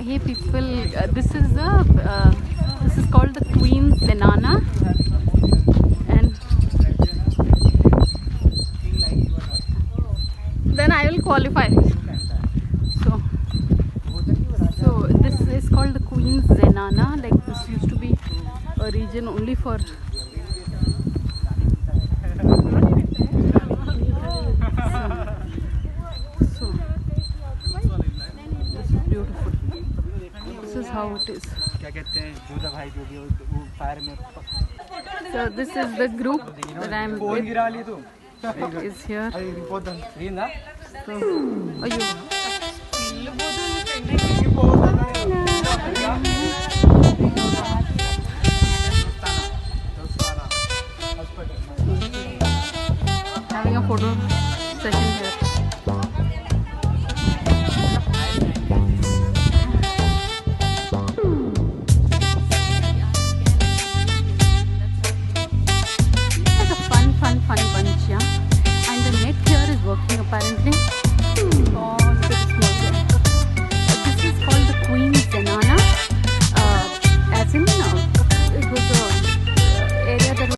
Hey people, this is called the Queen's Zenana, and then I will qualify. So this is called the Queen's Zenana. Like, this used to be a region only for this is beautiful. This is how it is. So this is the group that I'm with is here. So, having a photo session here. Fun bunch, yeah. And the net here is working apparently.